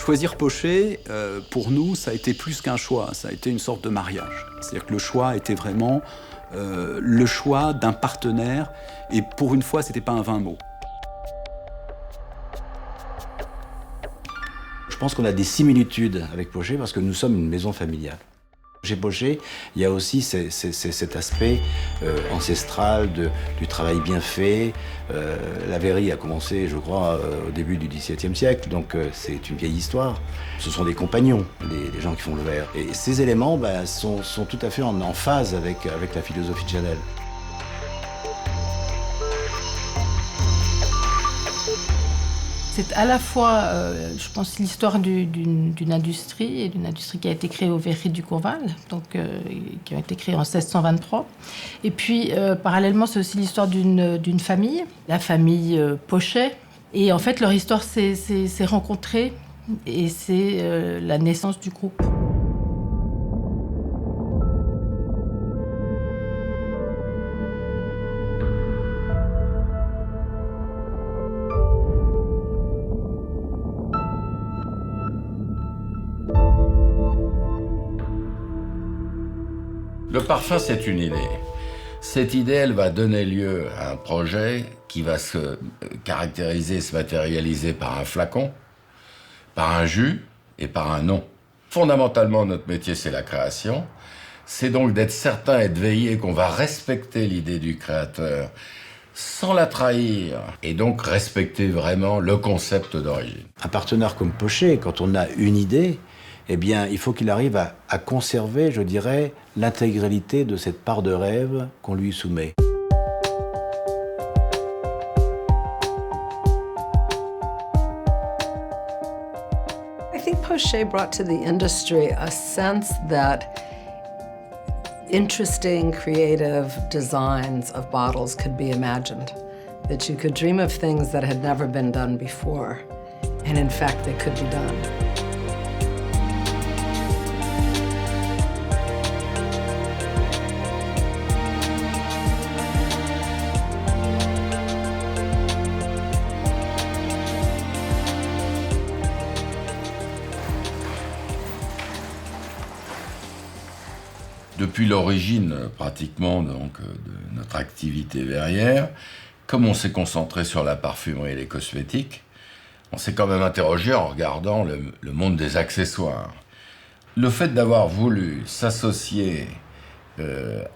Choisir Pochet, pour nous, ça a été plus qu'un choix, ça a été une sorte de mariage. C'est-à-dire que le choix était vraiment le choix d'un partenaire, et pour une fois, c'était pas un vain mot. Je pense qu'on a des similitudes avec Pochet parce que nous sommes une maison familiale. Chez Pochet, il y a aussi cet aspect ancestral du travail bien fait. La verrerie a commencé, je crois, au début du XVIIe siècle, donc c'est une vieille histoire. Ce sont des compagnons, les gens qui font le verre. Et ces éléments sont tout à fait en phase avec la philosophie de Janel. C'est à la fois, je pense, l'histoire d'une industrie, et d'une industrie qui a été créée aux verreries du Courval, donc, qui a été créée en 1623. Et puis, parallèlement, c'est aussi l'histoire d'une famille, la famille Pochet. Et en fait, leur histoire s'est rencontrée, et c'est la naissance du groupe. Le parfum, c'est une idée. Cette idée, elle va donner lieu à un projet qui va se caractériser, se matérialiser par un flacon, par un jus et par un nom. Fondamentalement, notre métier, c'est la création. C'est donc d'être certain et de veiller qu'on va respecter l'idée du créateur sans la trahir, et donc respecter vraiment le concept d'origine. Un partenaire comme Pochet, quand on a une idée, eh bien, il faut qu'il arrive à conserver, je dirais, l'intégralité de cette part de rêve qu'on lui soumet. I think Pochet brought to the industry a sense that interesting, creative designs of bottles could be imagined, that you could dream of things that had never been done before, and in fact, they could be done. Depuis l'origine, pratiquement, donc, de notre activité verrière, comme on s'est concentré sur la parfumerie et les cosmétiques, on s'est quand même interrogé en regardant le monde des accessoires. Le fait d'avoir voulu s'associer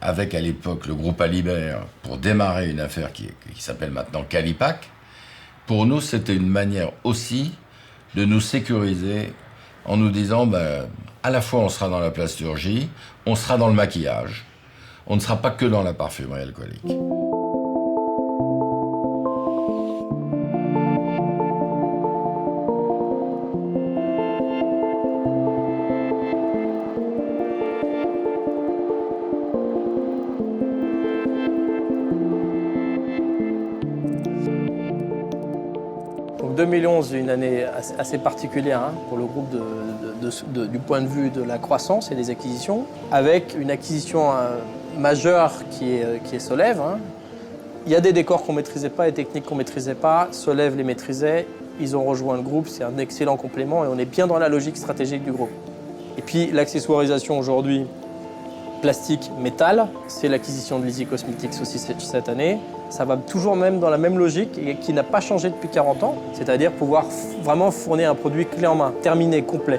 avec, à l'époque, le groupe Alibert pour démarrer une affaire qui s'appelle maintenant Calipac, pour nous, c'était une manière aussi de nous sécuriser en nous disant, à la fois on sera dans la plasturgie, on sera dans le maquillage, on ne sera pas que dans la parfumerie alcoolique. Donc 2011, une année assez particulière pour le groupe du point de vue de la croissance et des acquisitions, avec une acquisition majeure qui est Solève. Il y a des décors qu'on ne maîtrisait pas, des techniques qu'on ne maîtrisait pas. Solève les maîtrisait, ils ont rejoint le groupe, c'est un excellent complément et on est bien dans la logique stratégique du groupe. Et puis l'accessoirisation aujourd'hui, plastique, métal, c'est l'acquisition de Lizzie Cosmetics aussi cette année. Ça va toujours même dans la même logique et qui n'a pas changé depuis 40 ans, c'est-à-dire pouvoir vraiment fournir un produit clé en main, terminé, complet.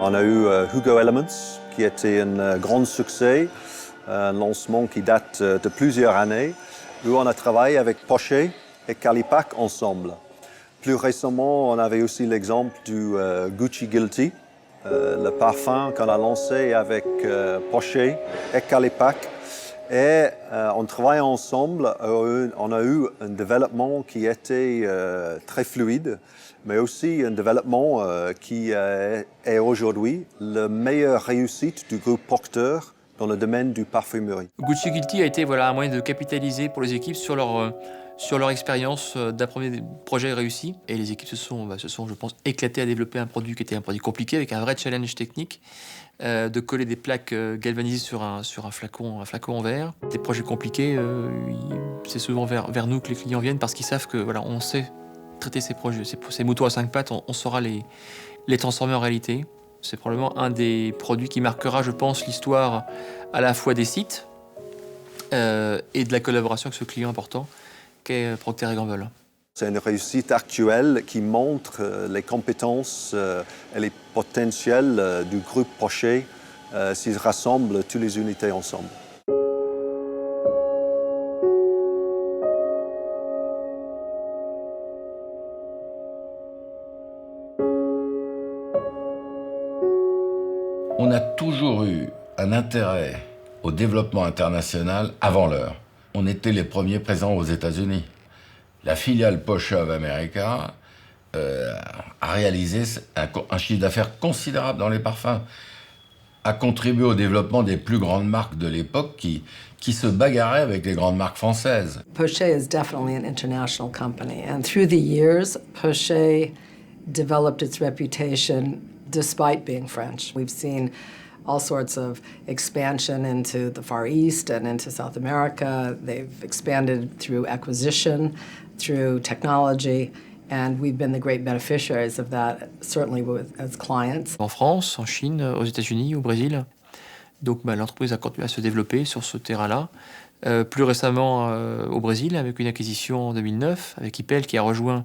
On a eu Hugo Elements, qui était un grand succès, un lancement qui date de plusieurs années, où on a travaillé avec Pochet et Calipac ensemble. Plus récemment, on avait aussi l'exemple du Gucci Guilty, le parfum qu'on a lancé avec Pochet et Calipac. Et en travaillant ensemble, on a eu un développement qui était très fluide mais aussi un développement qui est aujourd'hui la meilleure réussite du groupe Procter dans le domaine du parfumerie. Gucci Guilty a été un moyen de capitaliser pour les équipes sur leur expérience d'un premier projet réussi. Et les équipes se sont, je pense, éclatées à développer un produit qui était un produit compliqué, avec un vrai challenge technique, de coller des plaques galvanisées sur un flacon en verre. Des projets compliqués, c'est souvent vers nous que les clients viennent parce qu'ils savent que on sait traiter ces projets, ces moutons à 5 pattes, on saura les transformer en réalité. C'est probablement un des produits qui marquera, je pense, l'histoire à la fois des sites et de la collaboration avec ce client important qu'est Procter & Gamble. C'est une réussite actuelle qui montre les compétences et les potentiels du groupe Procter s'ils rassemblent toutes les unités ensemble. On a toujours eu un intérêt au développement international avant l'heure. On était les premiers présents aux États-Unis. La filiale Porsche of America a réalisé un chiffre d'affaires considérable dans les parfums, a contribué au développement des plus grandes marques de l'époque qui se bagarraient avec les grandes marques françaises. Porsche is definitely an international company, and through the years, Porsche developed its reputation despite being French. We've seen all sorts of expansion into the Far East and into South America. They've expanded through acquisition, through technology, and we've been the great beneficiaries of that, certainly as clients. En France, en Chine, aux États-Unis, au Brésil. Donc l'entreprise a continué à se développer sur ce terrain-là. Plus récemment au Brésil, avec une acquisition en 2009, avec Ipel qui a rejoint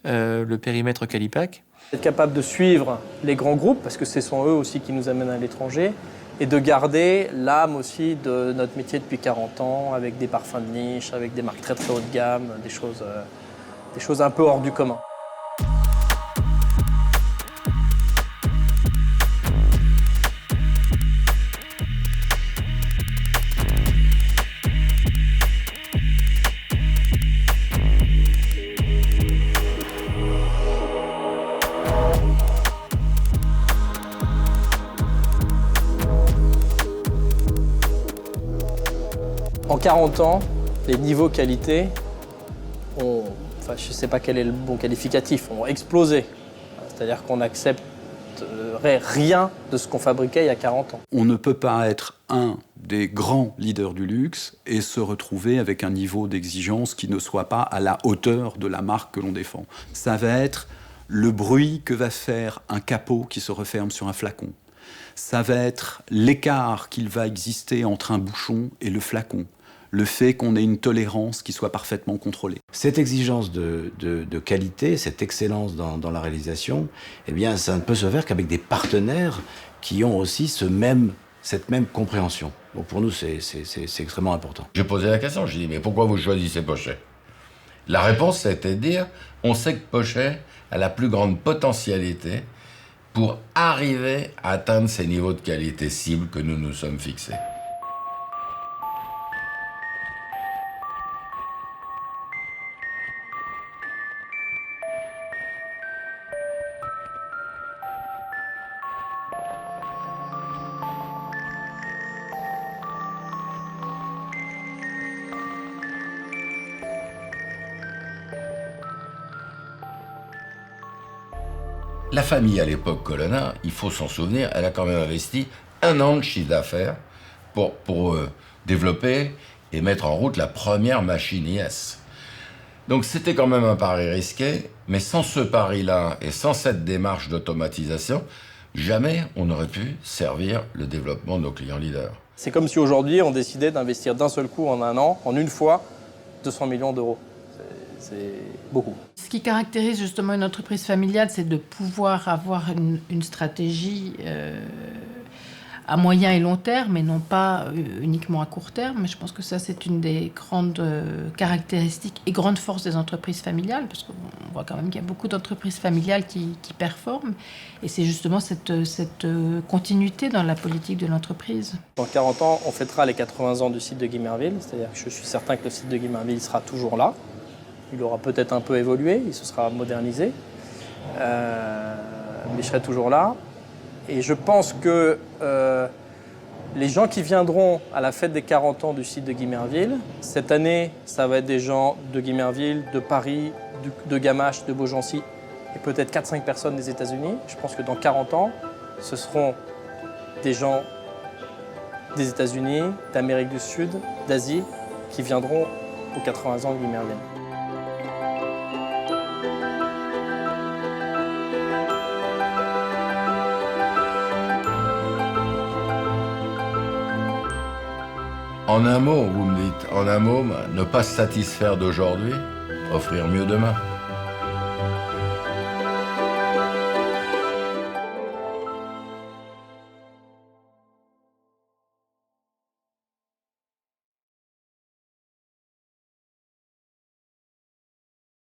le périmètre Calipac. Être capable de suivre les grands groupes, parce que ce sont eux aussi qui nous amènent à l'étranger, et de garder l'âme aussi de notre métier depuis 40 ans, avec des parfums de niche, avec des marques très très haut de gamme, des choses un peu hors du commun. En 40 ans, les niveaux qualité ont, je ne sais pas quel est le bon qualificatif, ont explosé. C'est-à-dire qu'on n'accepterait rien de ce qu'on fabriquait il y a 40 ans. On ne peut pas être un des grands leaders du luxe et se retrouver avec un niveau d'exigence qui ne soit pas à la hauteur de la marque que l'on défend. Ça va être le bruit que va faire un capot qui se referme sur un flacon. Ça va être l'écart qu'il va exister entre un bouchon et le flacon. Le fait qu'on ait une tolérance qui soit parfaitement contrôlée. Cette exigence de qualité, cette excellence dans la réalisation, eh bien, ça ne peut se faire qu'avec des partenaires qui ont aussi cette même compréhension. Donc pour nous, c'est extrêmement important. J'ai posé la question, j'ai dit, mais pourquoi vous choisissez Pochet? La réponse, c'était de dire, on sait que Pochet a la plus grande potentialité pour arriver à atteindre ces niveaux de qualité cibles que nous nous sommes fixés. La famille, à l'époque Colonna, il faut s'en souvenir, elle a quand même investi 1 an de chiffre d'affaires pour développer et mettre en route la première machine IS. Donc c'était quand même un pari risqué, mais sans ce pari-là et sans cette démarche d'automatisation, jamais on n'aurait pu servir le développement de nos clients leaders. C'est comme si aujourd'hui on décidait d'investir d'un seul coup en 1 an, en une fois, 200 millions d'euros. C'est beaucoup. Ce qui caractérise justement une entreprise familiale, c'est de pouvoir avoir une stratégie à moyen et long terme, et non pas uniquement à court terme. Mais je pense que ça, c'est une des grandes caractéristiques et grandes forces des entreprises familiales, parce qu'on voit quand même qu'il y a beaucoup d'entreprises familiales qui performent. Et c'est justement cette continuité dans la politique de l'entreprise. Dans 40 ans, on fêtera les 80 ans du site de Guimerville, c'est-à-dire que je suis certain que le site de Guimerville sera toujours là. Il aura peut-être un peu évolué, il se sera modernisé. mais je serai toujours là. Et je pense que les gens qui viendront à la fête des 40 ans du site de Guimerville, cette année, ça va être des gens de Guimerville, de Paris, de Gamache, de Beaugency, et peut-être 4-5 personnes des États-Unis. Je pense que dans 40 ans, ce seront des gens des États-Unis, d'Amérique du Sud, d'Asie, qui viendront aux 80 ans de Guimerville. En un mot, vous me dites, en un mot, ne pas se satisfaire d'aujourd'hui, offrir mieux demain.